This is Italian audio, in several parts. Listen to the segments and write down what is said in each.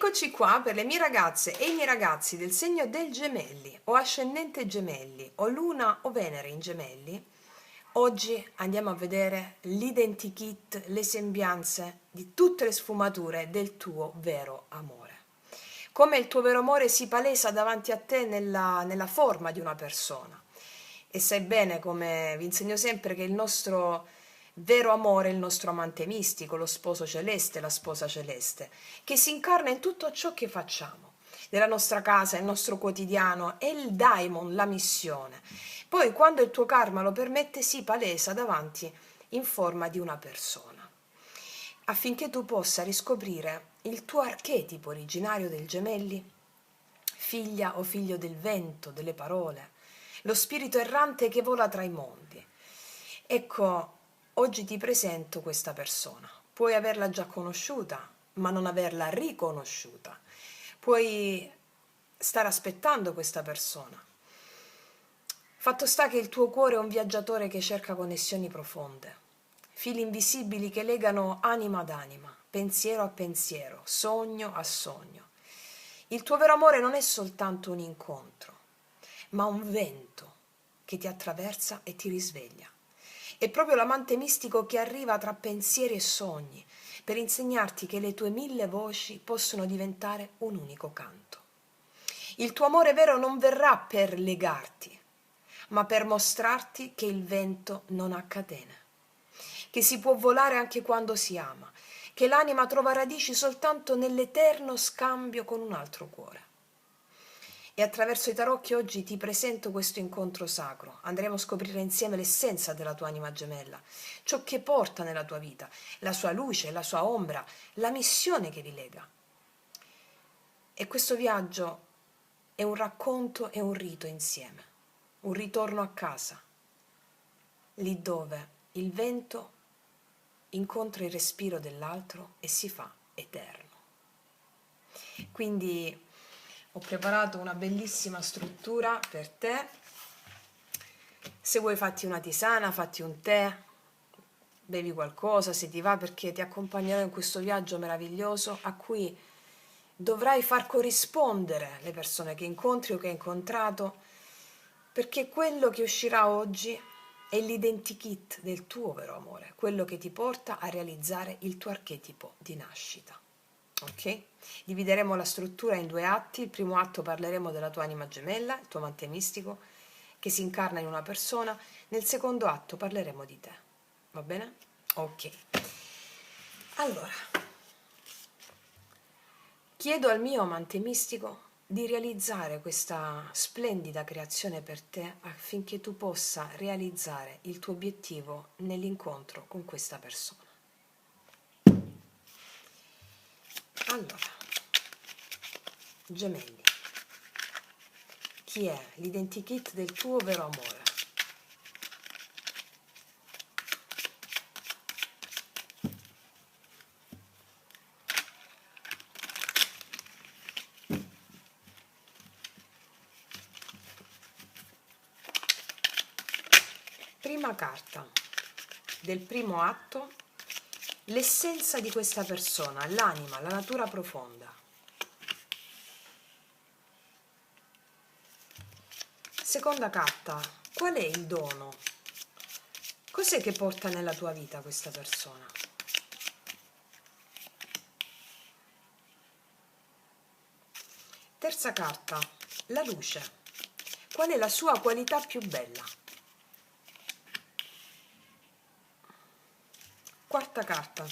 Eccoci qua per le mie ragazze e i miei ragazzi del segno del Gemelli o ascendente Gemelli o Luna o Venere in Gemelli. Oggi andiamo a vedere l'identikit, le sembianze di tutte le sfumature del tuo vero amore. Come il tuo vero amore si palesa davanti a te nella forma di una persona. E sai bene, come vi insegno sempre, che il nostro vero amore è il nostro amante mistico, lo sposo celeste, la sposa celeste, che si incarna in tutto ciò che facciamo, nella nostra casa, il nostro quotidiano, è il daimon, la missione. Poi, quando il tuo karma lo permette, si palesa davanti in forma di una persona, affinché tu possa riscoprire il tuo archetipo originario del Gemelli, figlia o figlio del vento, delle parole, lo spirito errante che vola tra i mondi. Ecco, oggi ti presento questa persona. Puoi averla già conosciuta, ma non averla riconosciuta. Puoi stare aspettando questa persona. Fatto sta che il tuo cuore è un viaggiatore che cerca connessioni profonde, fili invisibili che legano anima ad anima, pensiero a pensiero, sogno a sogno. Il tuo vero amore non è soltanto un incontro, ma un vento che ti attraversa e ti risveglia. È proprio l'amante mistico che arriva tra pensieri e sogni per insegnarti che le tue 1000 voci possono diventare un unico canto. Il tuo amore vero non verrà per legarti, ma per mostrarti che il vento non ha catene, che si può volare anche quando si ama, che l'anima trova radici soltanto nell'eterno scambio con un altro cuore. E attraverso i tarocchi oggi ti presento questo incontro sacro. Andremo a scoprire insieme l'essenza della tua anima gemella, ciò che porta nella tua vita, la sua luce, la sua ombra, la missione che vi lega. E questo viaggio è un racconto e un rito insieme, un ritorno a casa, lì dove il vento incontra il respiro dell'altro e si fa eterno. Quindi ho preparato una bellissima struttura per te. Se vuoi fatti una tisana, fatti un tè, bevi qualcosa se ti va, perché ti accompagnerò in questo viaggio meraviglioso a cui dovrai far corrispondere le persone che incontri o che hai incontrato, perché quello che uscirà oggi è l'identikit del tuo vero amore, quello che ti porta a realizzare il tuo archetipo di nascita. Ok? Divideremo la struttura in 2 atti. Il primo atto parleremo della tua anima gemella, il tuo amante mistico che si incarna in una persona. Nel secondo atto parleremo di te. Va bene? Ok. Allora, chiedo al mio amante mistico di realizzare questa splendida creazione per te affinché tu possa realizzare il tuo obiettivo nell'incontro con questa persona. Allora, Gemelli, chi è l'identikit del tuo vero amore? Prima carta del primo atto, l'essenza di questa persona, l'anima, la natura profonda. Seconda carta, qual è il dono? Cos'è che porta nella tua vita questa persona? Terza carta, la luce. Qual è la sua qualità più bella? Quarta carta,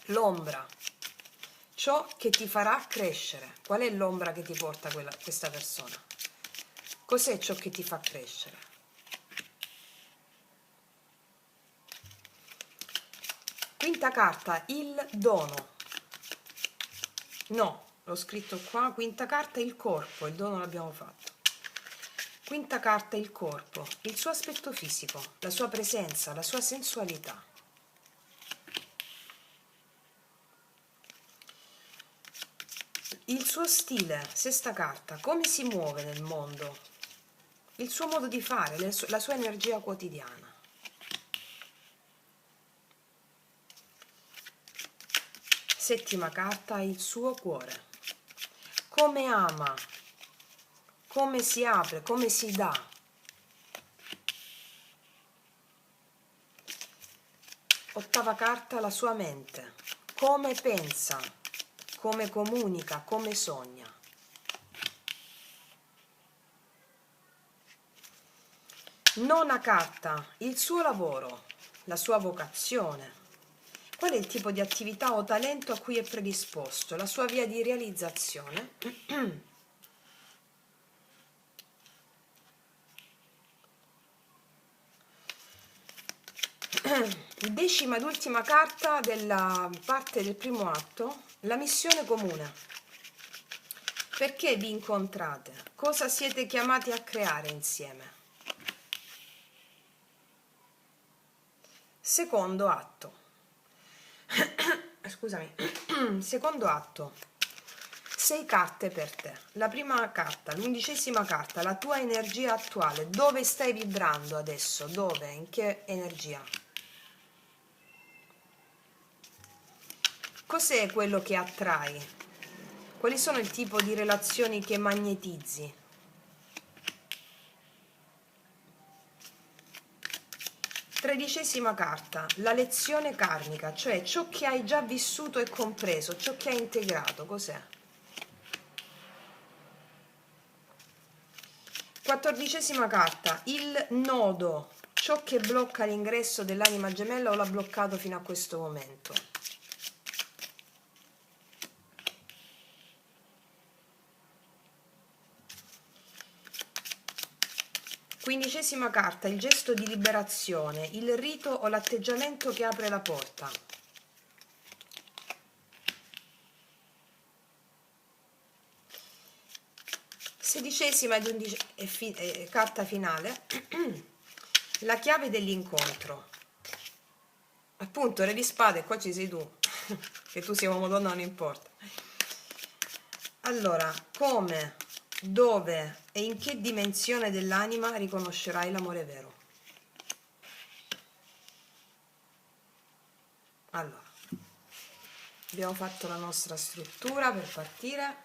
l'ombra. Ciò che ti farà crescere. Qual è l'ombra che ti porta questa persona? Cos'è ciò che ti fa crescere? Quinta carta, il dono. No, l'ho scritto qua. Quinta carta, il corpo. Il dono l'abbiamo fatto. Quinta carta, il corpo, il suo aspetto fisico, la sua presenza, la sua sensualità. Il suo stile, sesta carta, come si muove nel mondo, il suo modo di fare, la sua energia quotidiana. Settima carta, il suo cuore, come ama, come si apre, come si dà. Ottava carta, la sua mente, come pensa, come comunica, come sogna. Nona carta, il suo lavoro, la sua vocazione. Qual è il tipo di attività o talento a cui è predisposto, la sua via di realizzazione? Decima ed ultima carta della parte del primo atto, la missione comune. Perché vi incontrate? Cosa siete chiamati a creare insieme? Secondo atto. Scusami. Secondo atto. 6 carte per te. La prima carta, l'11ª carta, la tua energia attuale. Dove stai vibrando adesso? Dove? In che energia? Cos'è quello che attrai? Quali sono il tipo di relazioni che magnetizzi? Tredicesima carta, la lezione karmica, cioè ciò che hai già vissuto e compreso, ciò che hai integrato, cos'è? 14ª carta, il nodo, ciò che blocca l'ingresso dell'anima gemella o l'ha bloccato fino a questo momento. 15ª carta, il gesto di liberazione, il rito o l'atteggiamento che apre la porta. 16ª carta finale, la chiave dell'incontro. Appunto, Re di Spade, qua ci sei tu, che tu sia uomo o donna non importa. Allora, come, dove e in che dimensione dell'anima riconoscerai l'amore vero? Allora, abbiamo fatto la nostra struttura per partire.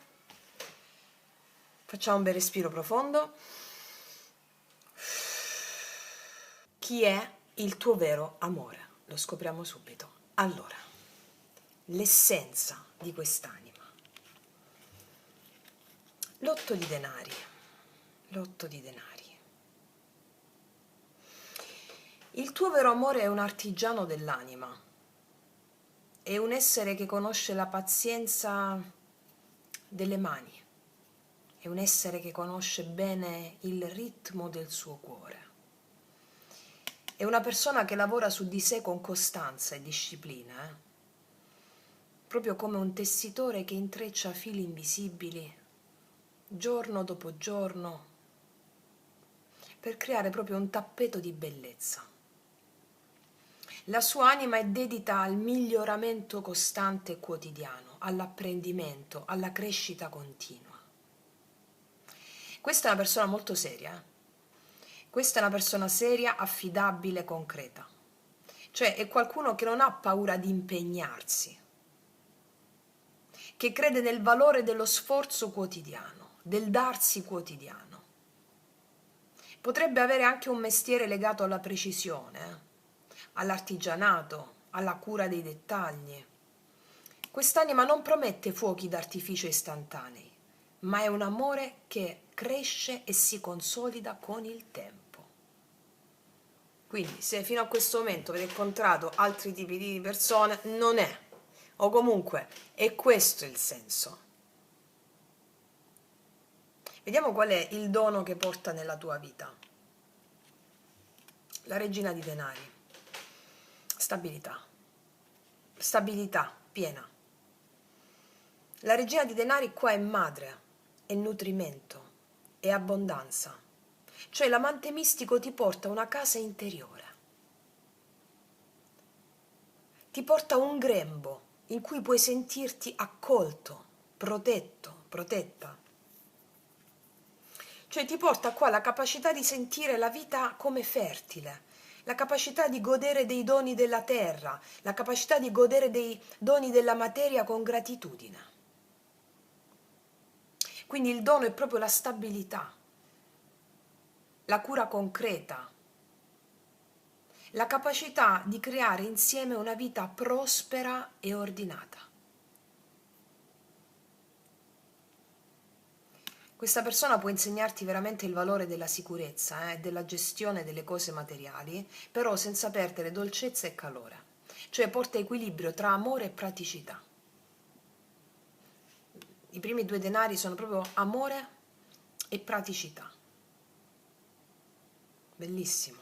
Facciamo un bel respiro profondo. Chi è il tuo vero amore? Lo scopriamo subito. Allora, l'essenza di quest'anima. L'otto di denari. L'otto di denari. Il tuo vero amore è un artigiano dell'anima. È un essere che conosce la pazienza delle mani. È un essere che conosce bene il ritmo del suo cuore. È una persona che lavora su di sé con costanza e disciplina, proprio come un tessitore che intreccia fili invisibili giorno dopo giorno per creare proprio un tappeto di bellezza. La sua anima è dedita al miglioramento costante e quotidiano, all'apprendimento, alla crescita continua. Questa è una persona molto seria. Questa è una persona seria, affidabile, concreta. Cioè è qualcuno che non ha paura di impegnarsi, che crede nel valore dello sforzo quotidiano, del darsi quotidiano. Potrebbe avere anche un mestiere legato alla precisione, all'artigianato, alla cura dei dettagli. Quest'anima non promette fuochi d'artificio istantanei, ma è un amore che cresce e si consolida con il tempo. Quindi se fino a questo momento avete incontrato altri tipi di persone, non è, o comunque è questo il senso. Vediamo qual è il dono che porta nella tua vita. La regina di denari. Stabilità. Stabilità piena. La regina di denari qua è madre, è nutrimento, è abbondanza. Cioè l'amante mistico ti porta a una casa interiore. Ti porta a un grembo in cui puoi sentirti accolto, protetto, protetta. Cioè ti porta qua la capacità di sentire la vita come fertile, la capacità di godere dei doni della terra, la capacità di godere dei doni della materia con gratitudine. Quindi il dono è proprio la stabilità, la cura concreta, la capacità di creare insieme una vita prospera e ordinata. Questa persona può insegnarti veramente il valore della sicurezza e della gestione delle cose materiali, però senza perdere dolcezza e calore, cioè porta equilibrio tra amore e praticità. I primi 2 denari sono proprio amore e praticità. Bellissimo.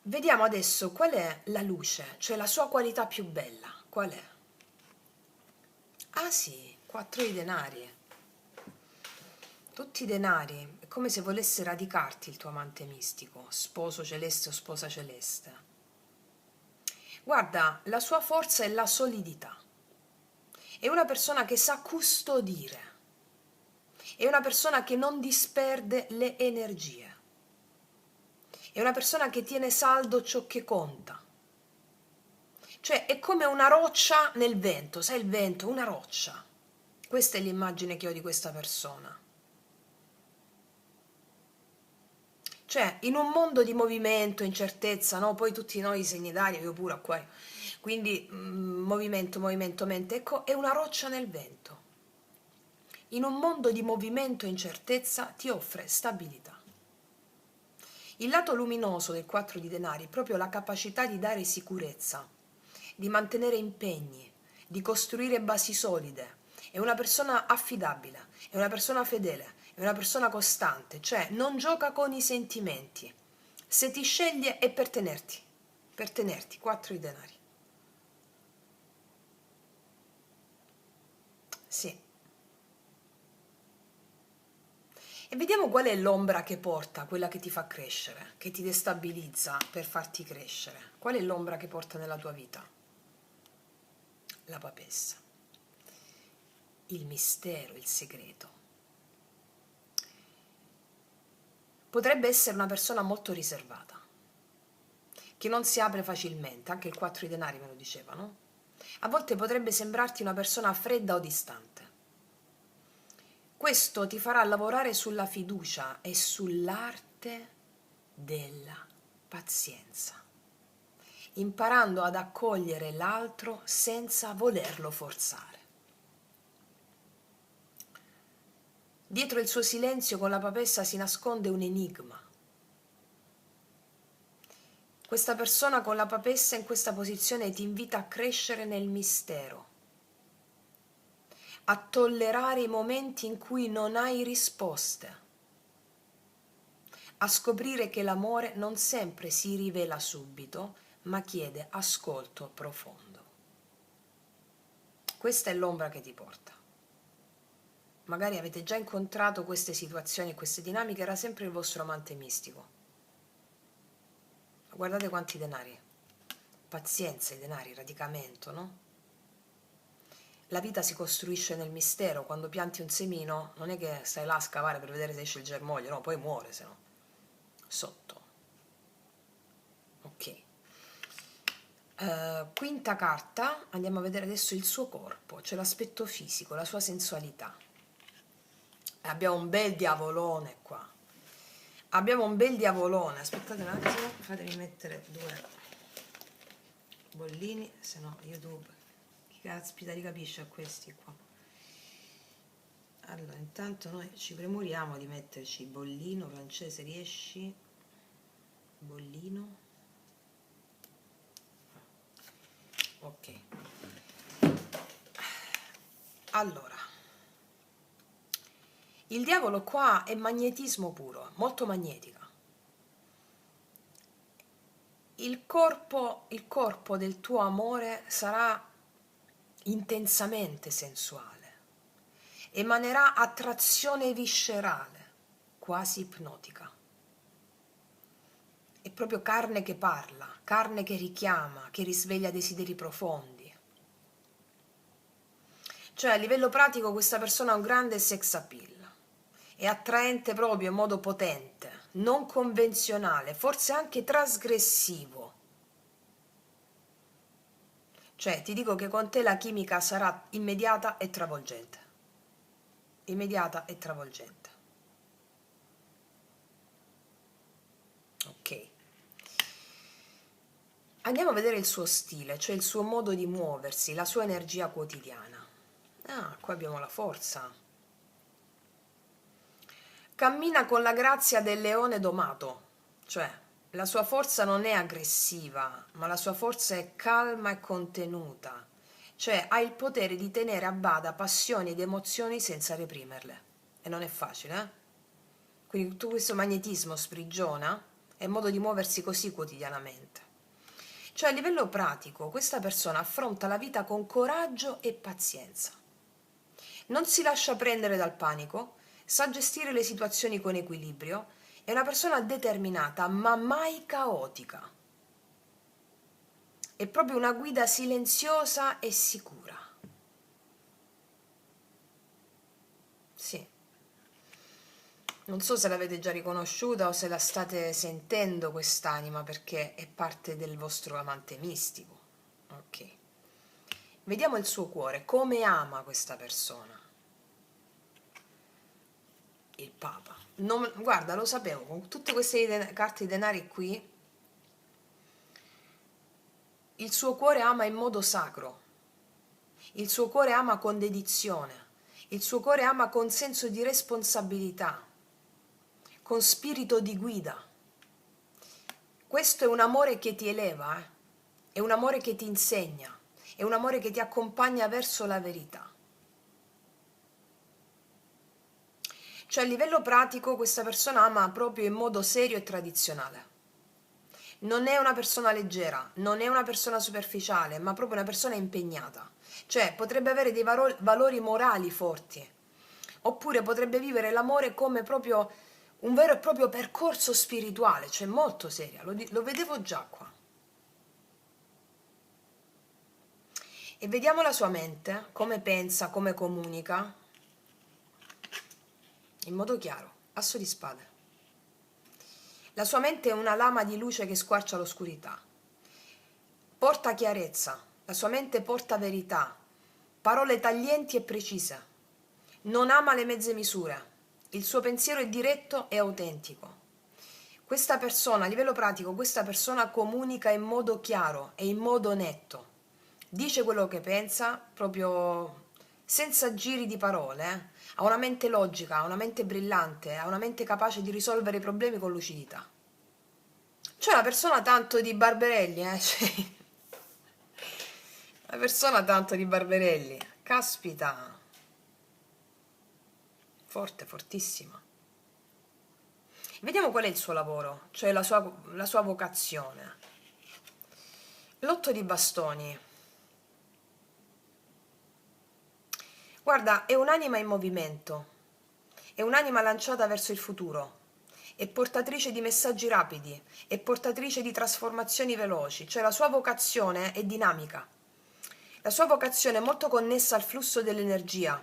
Vediamo adesso qual è la luce, cioè la sua qualità più bella. Qual è? Ah sì, 4 i denari. Tutti i denari, è come se volesse radicarti il tuo amante mistico, sposo celeste o sposa celeste. Guarda, la sua forza è la solidità. È una persona che sa custodire. È una persona che non disperde le energie. È una persona che tiene saldo ciò che conta. Cioè è come una roccia nel vento, sai il vento, una roccia. Questa è l'immagine che ho di questa persona. Cioè, in un mondo di movimento, incertezza, no? Poi tutti noi segni d'aria, io pure qua. Quindi movimento, mente, ecco, è una roccia nel vento. In un mondo di movimento e incertezza ti offre stabilità. Il lato luminoso del 4 di denari è proprio la capacità di dare sicurezza, di mantenere impegni, di costruire basi solide. È una persona affidabile, è una persona fedele, è una persona costante, cioè non gioca con i sentimenti. Se ti sceglie è per tenerti, 4 i denari. Sì. E vediamo qual è l'ombra che porta, quella che ti fa crescere, che ti destabilizza per farti crescere. Qual è l'ombra che porta nella tua vita? La papessa. Il mistero, il segreto. Potrebbe essere una persona molto riservata, che non si apre facilmente, anche il 4 di denari me lo diceva, no? A volte potrebbe sembrarti una persona fredda o distante. Questo ti farà lavorare sulla fiducia e sull'arte della pazienza, imparando ad accogliere l'altro senza volerlo forzare. Dietro il suo silenzio con la papessa si nasconde un enigma. Questa persona con la papessa in questa posizione ti invita a crescere nel mistero, a tollerare i momenti in cui non hai risposte, a scoprire che l'amore non sempre si rivela subito, ma chiede ascolto profondo. Questa è l'ombra che ti porta. Magari avete già incontrato queste situazioni, queste dinamiche, era sempre il vostro amante mistico. Guardate quanti denari. Pazienza, i denari, radicamento, no? La vita si costruisce nel mistero. Quando pianti un semino non è che stai là a scavare per vedere se esce il germoglio, no, poi muore se no. Sotto. Ok. Quinta carta, andiamo a vedere adesso il suo corpo, cioè l'aspetto fisico, la sua sensualità. Abbiamo un bel diavolone qua. Abbiamo un bel diavolone. Aspettate un attimo, fatemi mettere 2 bollini, se no YouTube chi caspita li capisce a questi qua. Allora, intanto noi ci premuriamo di metterci bollino francese, riesci? Bollino. Ok. Allora, il diavolo qua è magnetismo puro, molto magnetica. Il corpo del tuo amore sarà intensamente sensuale, emanerà attrazione viscerale, quasi ipnotica. È proprio carne che parla, carne che richiama, che risveglia desideri profondi. Cioè, a livello pratico, questa persona ha un grande sex appeal. È attraente proprio in modo potente, non convenzionale, forse anche trasgressivo. Cioè, ti dico che con te la chimica sarà immediata e travolgente. Immediata e travolgente. Ok. Andiamo a vedere il suo stile, cioè il suo modo di muoversi, la sua energia quotidiana. Ah, qua abbiamo la forza. Cammina con la grazia del leone domato, cioè la sua forza non è aggressiva, ma la sua forza è calma e contenuta, cioè ha il potere di tenere a bada passioni ed emozioni senza reprimerle. E non è facile, eh? Quindi tutto questo magnetismo sprigiona è un modo di muoversi così quotidianamente. Cioè a livello pratico questa persona affronta la vita con coraggio e pazienza. Non si lascia prendere dal panico, sa gestire le situazioni con equilibrio, è una persona determinata ma mai caotica. È proprio una guida silenziosa e sicura. Sì. Non so se l'avete già riconosciuta o se la state sentendo quest'anima perché è parte del vostro amante mistico. Ok. Vediamo il suo cuore, come ama questa persona. Il Papa. Guarda, lo sapevo, con tutte queste carte di denari qui, il suo cuore ama in modo sacro, il suo cuore ama con dedizione, il suo cuore ama con senso di responsabilità, con spirito di guida. Questo è un amore che ti eleva, è un amore che ti insegna, è un amore che ti accompagna verso la verità. Cioè a livello pratico questa persona ama proprio in modo serio e tradizionale. Non è una persona leggera, non è una persona superficiale, ma proprio una persona impegnata. Cioè potrebbe avere dei valori morali forti, oppure potrebbe vivere l'amore come proprio un vero e proprio percorso spirituale, cioè molto seria, lo vedevo già qua. E vediamo la sua mente, come pensa, come comunica, in modo chiaro, asso di spade. La sua mente è una lama di luce che squarcia l'oscurità. Porta chiarezza, la sua mente porta verità, parole taglienti e precise. Non ama le mezze misure, il suo pensiero è diretto e autentico. Questa persona, a livello pratico, questa persona comunica in modo chiaro e in modo netto. Dice quello che pensa, proprio senza giri di parole. Ha una mente logica, ha una mente brillante, ha una mente capace di risolvere i problemi con lucidità. C'è una persona tanto di Barberelli, cioè, una persona tanto di Barberelli. Caspita. Forte, fortissima. Vediamo qual è il suo lavoro, cioè la sua vocazione. L'otto di bastoni. Guarda, è un'anima in movimento, è un'anima lanciata verso il futuro, è portatrice di messaggi rapidi, è portatrice di trasformazioni veloci, cioè la sua vocazione è dinamica. La sua vocazione è molto connessa al flusso dell'energia,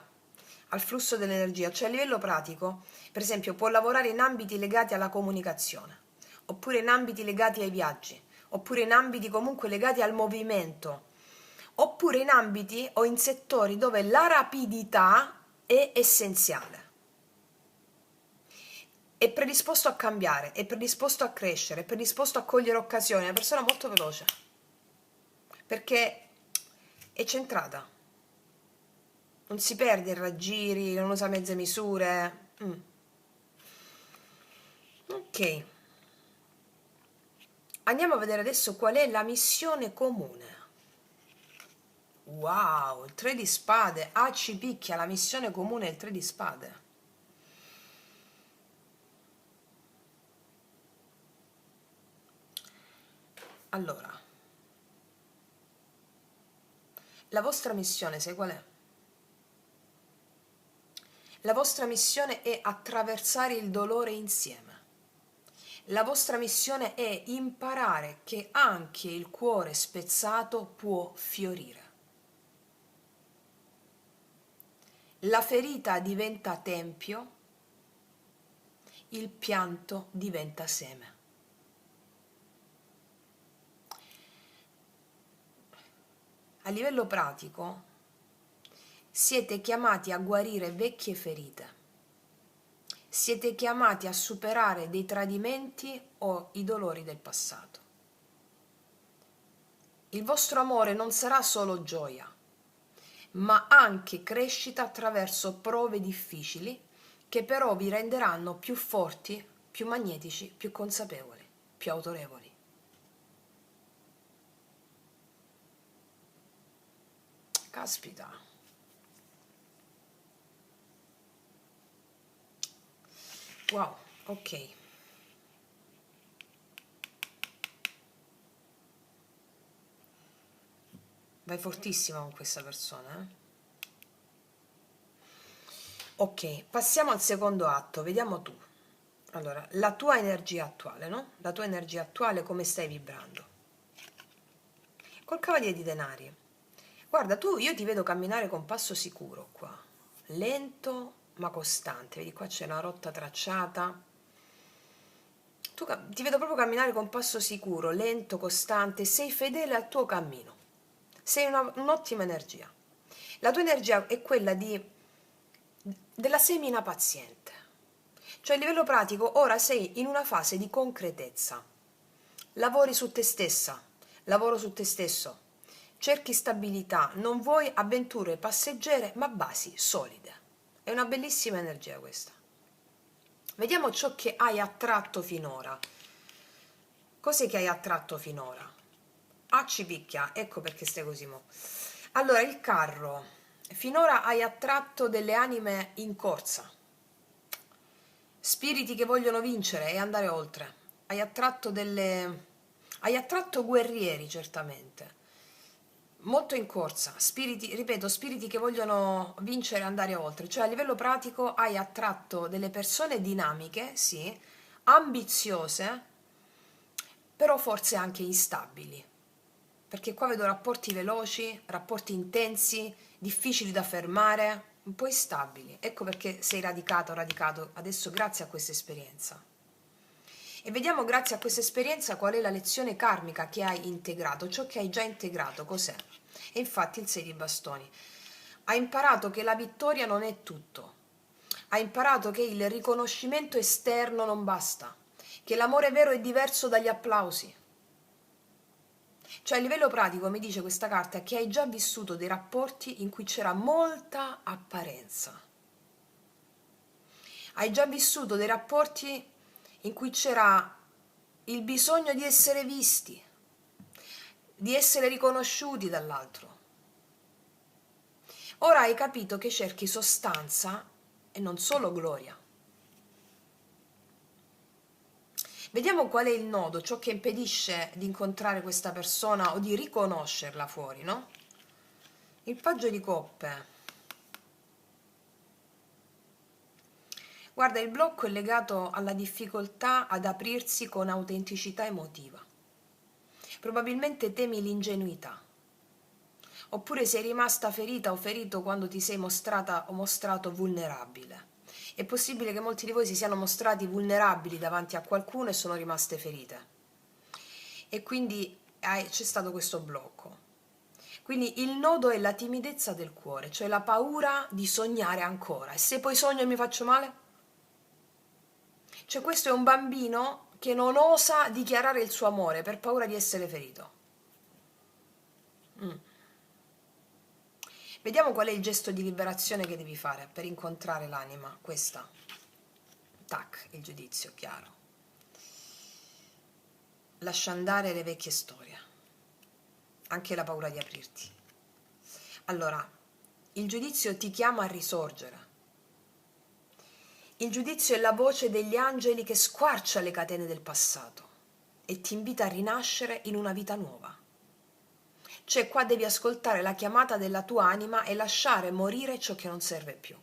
cioè a livello pratico, per esempio, può lavorare in ambiti legati alla comunicazione, oppure in ambiti legati ai viaggi, oppure in ambiti comunque legati al movimento, oppure in ambiti o in settori dove la rapidità è essenziale. È predisposto a cambiare, è predisposto a crescere, è predisposto a cogliere occasioni, è una persona molto veloce, perché è centrata, non si perde in raggiri, non usa mezze misure. Ok, andiamo a vedere adesso qual è la missione comune. Wow, il 3 di spade, ci picchia, la missione comune è il 3 di spade. Allora, la vostra missione, sai qual è? La vostra missione è attraversare il dolore insieme. La vostra missione è imparare che anche il cuore spezzato può fiorire. La ferita diventa tempio, il pianto diventa seme. a livello pratico siete chiamati a guarire vecchie ferite, siete chiamati a superare dei tradimenti o i dolori del passato. Il vostro amore non sarà solo gioia, ma anche crescita attraverso prove difficili che però vi renderanno più forti, più magnetici, più consapevoli, più autorevoli. Caspita. Wow, ok. Vai fortissima con questa persona, eh? Ok, passiamo al secondo atto, vediamo tu. Allora, la tua energia attuale, no? La tua energia attuale, come stai vibrando? Col cavaliere di denari. Guarda, io ti vedo camminare con passo sicuro qua, lento ma costante. Vedi, qua c'è una rotta tracciata. Ti vedo proprio camminare con passo sicuro, lento, costante, sei fedele al tuo cammino. Sei un'ottima energia. La tua energia è quella della semina paziente. Cioè a livello pratico ora sei in una fase di concretezza. Lavori su te stessa, lavoro su te stesso. Cerchi stabilità, non vuoi avventure passeggere, ma basi solide. È una bellissima energia questa. Vediamo ciò che hai attratto finora. Cos'è che hai attratto finora? Ah, ci picchia, ecco perché stai così mo. Allora, il carro. Finora hai attratto delle anime in corsa. Spiriti che vogliono vincere e andare oltre. Hai attratto guerrieri, certamente. Molto in corsa, spiriti, ripeto, spiriti che vogliono vincere e andare oltre, cioè a livello pratico hai attratto delle persone dinamiche, sì, ambiziose, però forse anche instabili, perché qua vedo rapporti veloci, rapporti intensi, difficili da fermare, un po' instabili, ecco perché sei radicato adesso grazie a questa esperienza. E vediamo grazie a questa esperienza qual è la lezione karmica che hai integrato, ciò che hai già integrato, cos'è? E infatti il 6 di bastoni. Hai imparato che la vittoria non è tutto. Hai imparato che il riconoscimento esterno non basta, che l'amore vero è diverso dagli applausi. Cioè a livello pratico mi dice questa carta che hai già vissuto dei rapporti in cui c'era molta apparenza. Hai già vissuto dei rapporti in cui c'era il bisogno di essere visti, di essere riconosciuti dall'altro. Ora hai capito che cerchi sostanza e non solo gloria. Vediamo qual è il nodo, ciò che impedisce di incontrare questa persona o di riconoscerla fuori, no? Il paggio di coppe. Guarda, il blocco è legato alla difficoltà ad aprirsi con autenticità emotiva. Probabilmente temi l'ingenuità. Oppure sei rimasta ferita o ferito quando ti sei mostrata o mostrato vulnerabile. È possibile che molti di voi si siano mostrati vulnerabili davanti a qualcuno e sono rimaste ferite. E quindi c'è stato questo blocco. Quindi il nodo è la timidezza del cuore, cioè la paura di sognare ancora. E se poi sogno e mi faccio male? Cioè questo è un bambino che non osa dichiarare il suo amore per paura di essere ferito. Vediamo qual è il gesto di liberazione che devi fare per incontrare l'anima, questa. Tac, il giudizio, chiaro. Lascia andare le vecchie storie, anche la paura di aprirti. Allora, il giudizio ti chiama a risorgere. Il giudizio è la voce degli angeli che squarcia le catene del passato e ti invita a rinascere in una vita nuova. Cioè qua devi ascoltare la chiamata della tua anima e lasciare morire ciò che non serve più.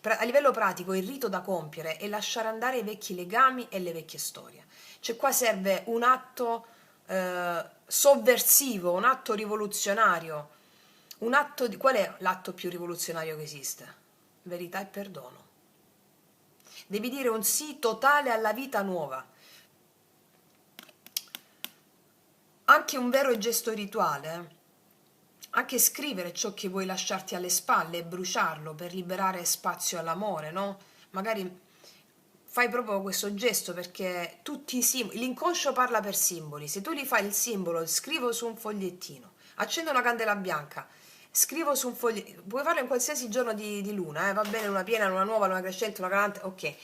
A livello pratico il rito da compiere è lasciare andare i vecchi legami e le vecchie storie. Cioè qua serve un atto sovversivo, un atto rivoluzionario, qual è l'atto più rivoluzionario che esiste? Verità e perdono. Devi dire un sì totale alla vita nuova. Anche un vero gesto rituale Anche scrivere ciò che vuoi lasciarti alle spalle e bruciarlo per liberare spazio all'amore, no? Magari fai proprio questo gesto perché tutti i simboli, l'inconscio parla per simboli. Se tu gli fai il simbolo, scrivo su un fogliettino, accendo una candela bianca, scrivo su un fogliettino, puoi farlo in qualsiasi giorno di luna, va bene, luna piena, luna nuova, luna crescente, luna calante, ok.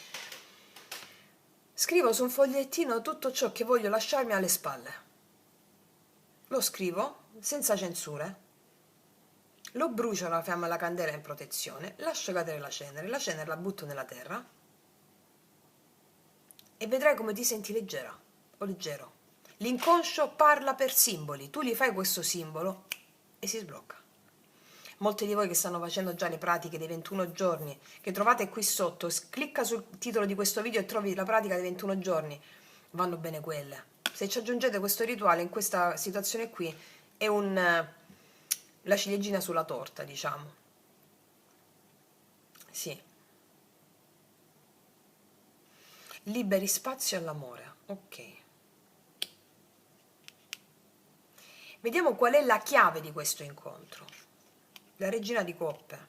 Scrivo su un fogliettino tutto ciò che voglio lasciarmi alle spalle. Lo scrivo senza censure. Lo brucio alla fiamma alla candela in protezione, lascio cadere la cenere la butto nella terra e vedrai come ti senti leggera o leggero. L'inconscio parla per simboli, tu gli fai questo simbolo e si sblocca. Molti di voi che stanno facendo già le pratiche dei 21 giorni, che trovate qui sotto, clicca sul titolo di questo video e trovi la pratica dei 21 giorni, vanno bene quelle. Se ci aggiungete questo rituale in questa situazione qui, è la ciliegina sulla torta, diciamo. Sì. Liberi spazio all'amore. Ok. Vediamo qual è la chiave di questo incontro. La regina di coppe.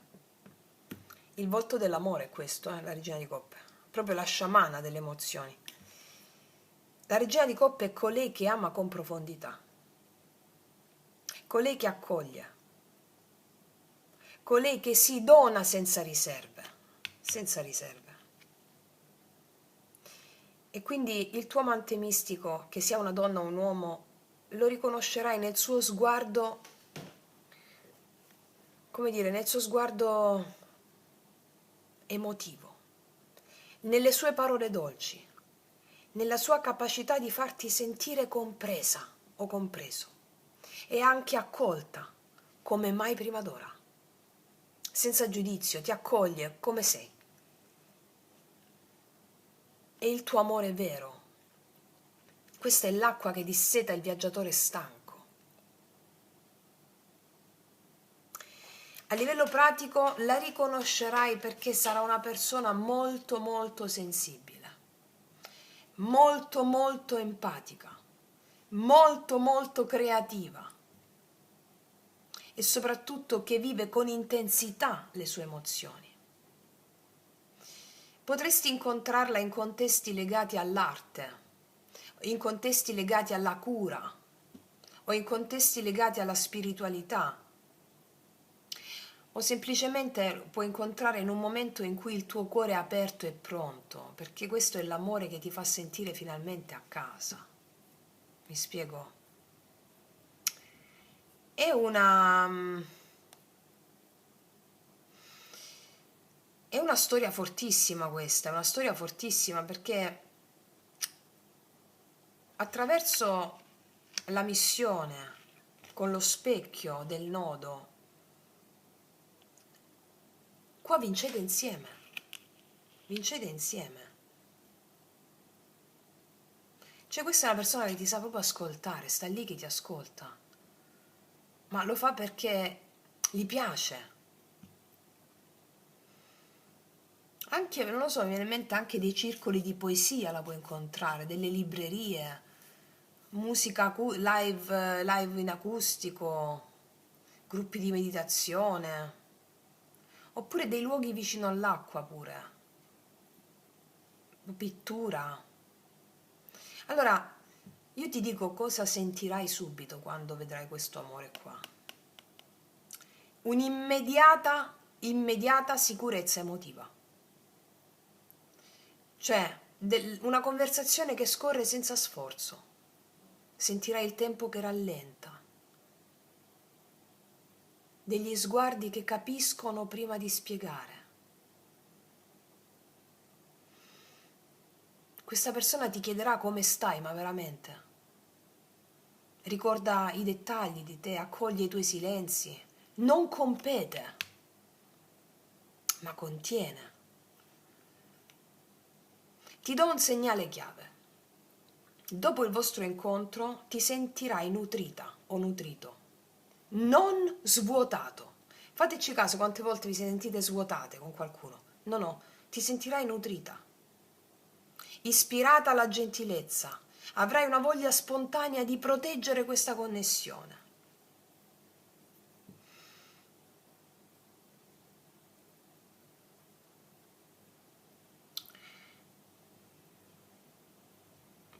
Il volto dell'amore è questo, la regina di coppe. Proprio la sciamana delle emozioni. La regina di coppe è colei che ama con profondità. Colei che accoglie. Colei che si dona senza riserve. Senza riserve. E quindi il tuo amante mistico, che sia una donna o un uomo, lo riconoscerai nel suo sguardo, come dire, nel suo sguardo emotivo, nelle sue parole dolci, nella sua capacità di farti sentire compresa o compreso e anche accolta come mai prima d'ora. Senza giudizio, ti accoglie come sei. È il tuo amore vero. Questa è l'acqua che disseta il viaggiatore stanco. A livello pratico la riconoscerai perché sarà una persona molto molto sensibile, molto molto empatica, molto molto creativa e soprattutto che vive con intensità le sue emozioni. Potresti incontrarla in contesti legati all'arte, in contesti legati alla cura o in contesti legati alla spiritualità. O semplicemente puoi incontrare in un momento in cui il tuo cuore è aperto e pronto, perché questo è l'amore che ti fa sentire finalmente a casa. Mi spiego? È una storia fortissima questa, è una storia fortissima perché attraverso la missione con lo specchio del nodo, qua vincete insieme, vincete insieme. Cioè questa è una persona che ti sa proprio ascoltare, sta lì che ti ascolta, ma lo fa perché gli piace. Anche, non lo so, mi viene in mente anche dei circoli di poesia la puoi incontrare, delle librerie, musica live in acustico, gruppi di meditazione, oppure dei luoghi vicino all'acqua pure, pittura. Allora, io ti dico cosa sentirai subito quando vedrai questo amore qua. Immediata sicurezza emotiva. Cioè, una conversazione che scorre senza sforzo. Sentirai il tempo che rallenta. Degli sguardi che capiscono prima di spiegare. Questa persona ti chiederà come stai, ma veramente. Ricorda i dettagli di te, accoglie i tuoi silenzi. Non compete, ma contiene. Ti do un segnale chiave. Dopo il vostro incontro ti sentirai nutrita o nutrito, non svuotato. Fateci caso quante volte vi sentite svuotate con qualcuno. No, ti sentirai nutrita, ispirata alla gentilezza. Avrai una voglia spontanea di proteggere questa connessione.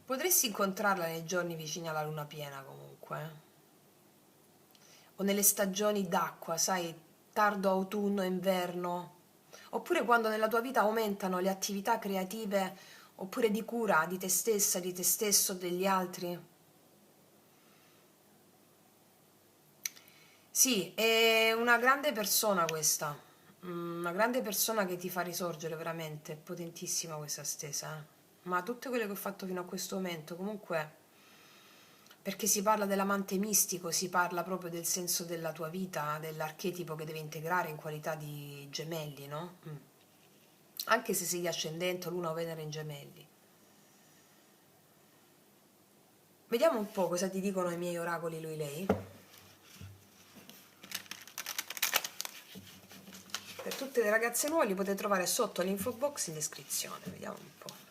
Potresti incontrarla nei giorni vicini alla luna piena comunque, o nelle stagioni d'acqua, sai, tardo autunno, inverno, oppure quando nella tua vita aumentano le attività creative, oppure di cura di te stessa, di te stesso, degli altri. Sì, è una grande persona questa, una grande persona che ti fa risorgere veramente, è potentissima questa stesa, eh. Ma tutte quelle che ho fatto fino a questo momento, comunque, perché si parla dell'amante mistico, si parla proprio del senso della tua vita, dell'archetipo che devi integrare in qualità di gemelli, no? Anche se sei ascendente o luna o Venere in gemelli. Vediamo un po' cosa ti dicono i miei oracoli lui-lei. Per tutte le ragazze nuove li potete trovare sotto l'info box in descrizione. Vediamo un po'.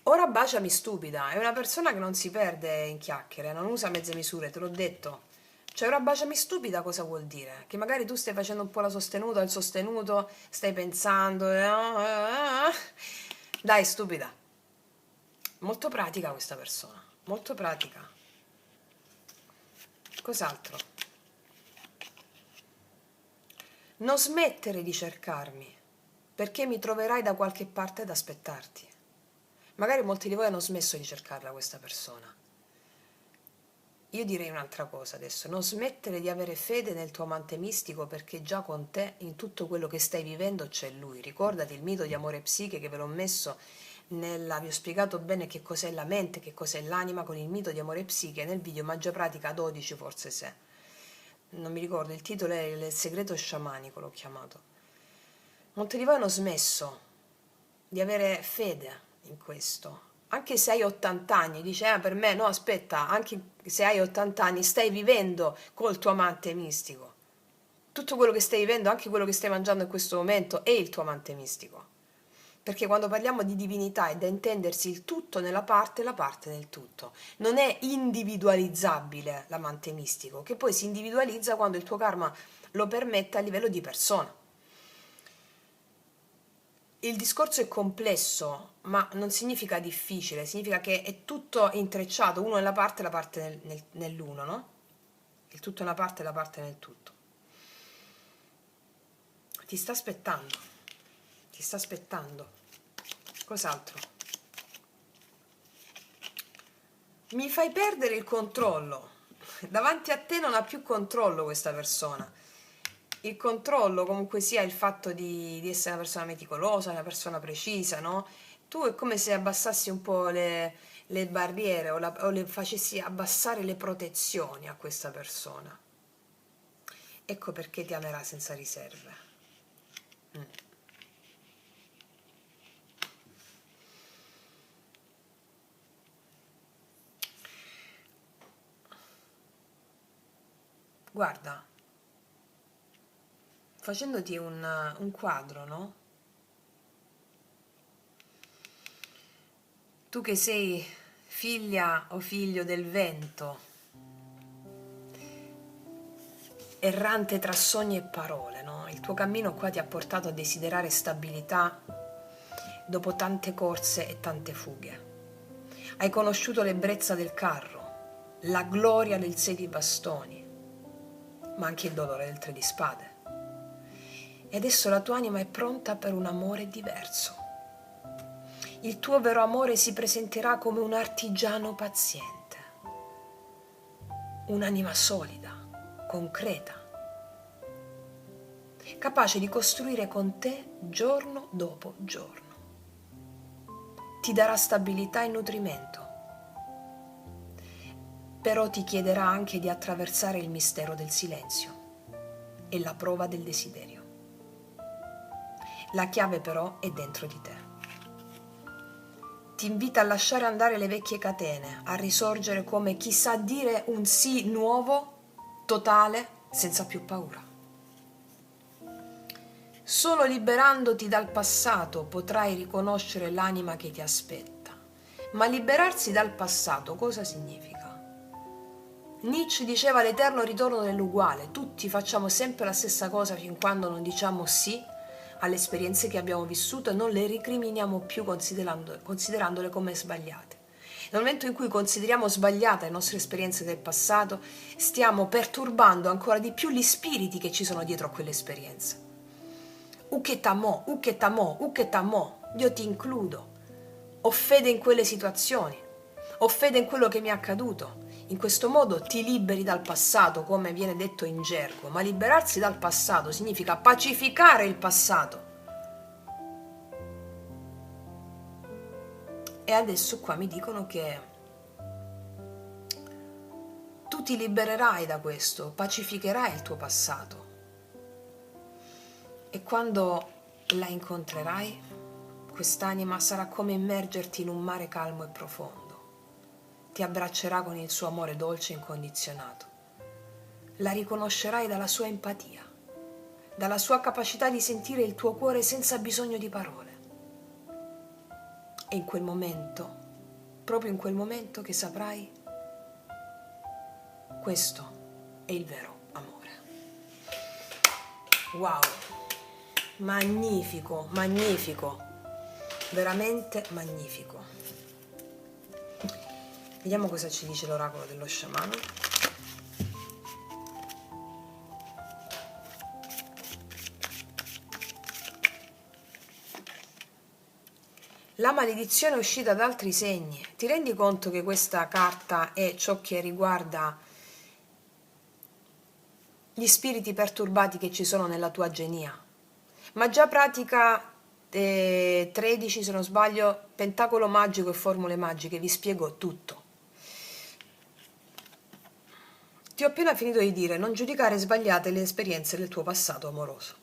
Ora baciami stupida, è una persona che non si perde in chiacchiere, non usa mezze misure, te l'ho detto. Cioè ora baciami stupida cosa vuol dire? Che magari tu stai facendo un po' la sostenuta, il sostenuto, stai pensando... Dai stupida. Molto pratica questa persona, molto pratica. Cos'altro? Non smettere di cercarmi, perché mi troverai da qualche parte ad aspettarti. Magari molti di voi hanno smesso di cercarla questa persona. Io direi un'altra cosa adesso, non smettere di avere fede nel tuo amante mistico perché già con te, in tutto quello che stai vivendo, c'è lui. Ricordati il mito di amore psiche che ve l'ho messo vi ho spiegato bene che cos'è la mente, che cos'è l'anima con il mito di amore psiche nel video Magia Pratica 12 forse se. Non mi ricordo, il titolo è Il segreto sciamanico, l'ho chiamato. Molti di voi hanno smesso di avere fede in questo. Anche se hai 80 anni, dice, per me, no, aspetta, anche se hai 80 anni, stai vivendo col tuo amante mistico. Tutto quello che stai vivendo, anche quello che stai mangiando in questo momento, è il tuo amante mistico. Perché quando parliamo di divinità è da intendersi il tutto nella parte e la parte nel tutto. Non è individualizzabile l'amante mistico, che poi si individualizza quando il tuo karma lo permette a livello di persona. Il discorso è complesso, ma non significa difficile, significa che è tutto intrecciato, uno nella parte e la parte nell'uno, no? Il tutto nella parte e la parte nel tutto. Ti sta aspettando, ti sta aspettando. Cos'altro? Mi fai perdere il controllo. Davanti a te non ha più controllo questa persona. Il controllo comunque sia il fatto di essere una persona meticolosa, una persona precisa, no? Tu è come se abbassassi un po' le barriere o le facessi abbassare le protezioni a questa persona. Ecco perché ti amerà senza riserve. Guarda, facendoti un quadro, no? Tu che sei figlia o figlio del vento, errante tra sogni e parole, no? Il tuo cammino qua ti ha portato a desiderare stabilità dopo tante corse e tante fughe. Hai conosciuto l'ebbrezza del carro, la gloria del 6 di bastoni, ma anche il dolore del 3 di spade. E adesso la tua anima è pronta per un amore diverso. Il tuo vero amore si presenterà come un artigiano paziente, un'anima solida, concreta, capace di costruire con te giorno dopo giorno. Ti darà stabilità e nutrimento, però ti chiederà anche di attraversare il mistero del silenzio e la prova del desiderio. La chiave però è dentro di te. Ti invita a lasciare andare le vecchie catene, a risorgere come chi sa dire un sì nuovo, totale, senza più paura. Solo liberandoti dal passato potrai riconoscere l'anima che ti aspetta. Ma liberarsi dal passato cosa significa? Nietzsche diceva l'eterno ritorno dell'uguale, tutti facciamo sempre la stessa cosa fin quando non diciamo sì alle esperienze che abbiamo vissuto e non le ricriminiamo più considerandole come sbagliate. Nel momento in cui consideriamo sbagliate le nostre esperienze del passato, stiamo perturbando ancora di più gli spiriti che ci sono dietro a quelle esperienze. Uketamo, uketamo, uketamo, io ti includo. Ho fede in quelle situazioni, ho fede in quello che mi è accaduto. In questo modo ti liberi dal passato, come viene detto in gergo, ma liberarsi dal passato significa pacificare il passato. E adesso qua mi dicono che tu ti libererai da questo, pacificherai il tuo passato. E quando la incontrerai, quest'anima sarà come immergerti in un mare calmo e profondo. Ti abbraccerà con il suo amore dolce e incondizionato. La riconoscerai dalla sua empatia, dalla sua capacità di sentire il tuo cuore senza bisogno di parole. E in quel momento, proprio in quel momento che saprai, questo è il vero amore. Wow, magnifico, magnifico, veramente magnifico. Vediamo cosa ci dice l'oracolo dello sciamano. La maledizione è uscita da altri segni. Ti rendi conto che questa carta è ciò che riguarda gli spiriti perturbati che ci sono nella tua genia? Ma già pratica 13, se non sbaglio, Pentacolo magico e formule magiche, vi spiego tutto. Ti ho appena finito di dire: non giudicare sbagliate le esperienze del tuo passato amoroso,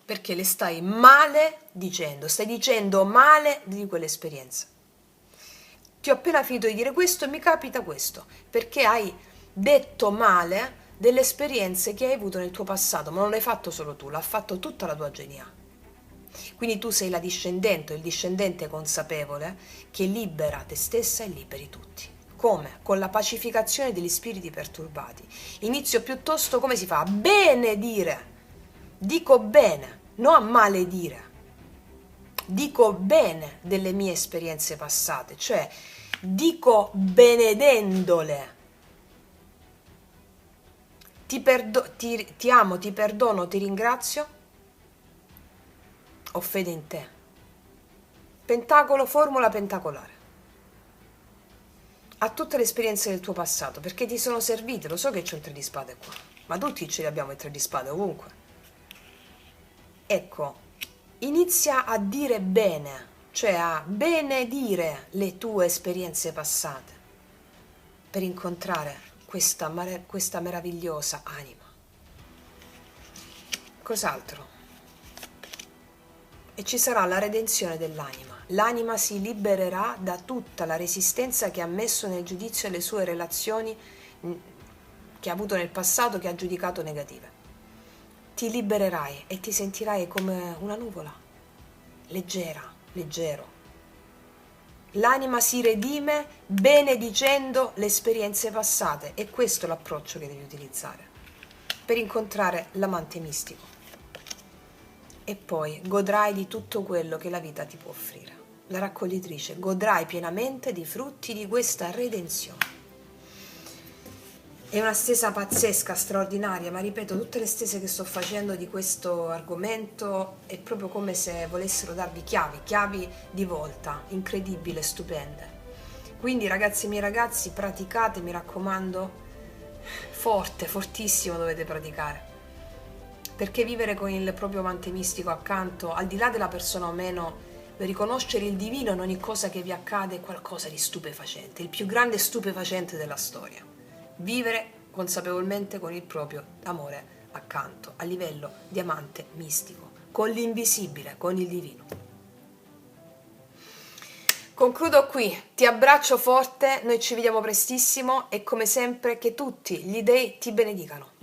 perché le stai dicendo male di quell'esperienza. Ti ho appena finito di dire questo e mi capita questo, perché hai detto male delle esperienze che hai avuto nel tuo passato, ma non l'hai fatto solo tu, l'ha fatto tutta la tua genia. Quindi tu sei la discendente o il discendente consapevole che libera te stessa e liberi tutti. Come? Con la pacificazione degli spiriti perturbati. Inizio piuttosto, come si fa? A benedire. Dico bene, non a maledire. Dico bene delle mie esperienze passate, cioè dico benedendole. Ti amo, ti perdono, ti ringrazio, ho fede in te. Pentacolo, formula pentacolare. A tutte le esperienze del tuo passato, perché ti sono servite. Lo so che c'è un 3 di spade qua, ma tutti ce li abbiamo il 3 di spade ovunque. Ecco, inizia a dire bene, cioè a benedire le tue esperienze passate per incontrare questa meravigliosa anima. Cos'altro? E ci sarà la redenzione dell'anima. L'anima si libererà da tutta la resistenza che ha messo nel giudizio alle sue relazioni che ha avuto nel passato, che ha giudicato negative. Ti libererai e ti sentirai come una nuvola, leggera, leggero. L'anima si redime benedicendo le esperienze passate, e questo è l'approccio che devi utilizzare per incontrare l'amante mistico. E poi godrai di tutto quello che la vita ti può offrire. La raccoglitrice, godrai pienamente dei frutti di questa redenzione. È una stesa pazzesca, straordinaria, ma ripeto, tutte le stese che sto facendo di questo argomento è proprio come se volessero darvi chiavi di volta, incredibile, stupende. Quindi ragazzi e miei ragazzi, praticate, mi raccomando, forte, fortissimo dovete praticare. Perché vivere con il proprio amante mistico accanto, al di là della persona o meno, riconoscere il divino in ogni cosa che vi accade è qualcosa di stupefacente, il più grande stupefacente della storia. Vivere consapevolmente con il proprio amore accanto, a livello di amante mistico, con l'invisibile, con il divino. Concludo qui, ti abbraccio forte, noi ci vediamo prestissimo e come sempre che tutti gli dei ti benedicano.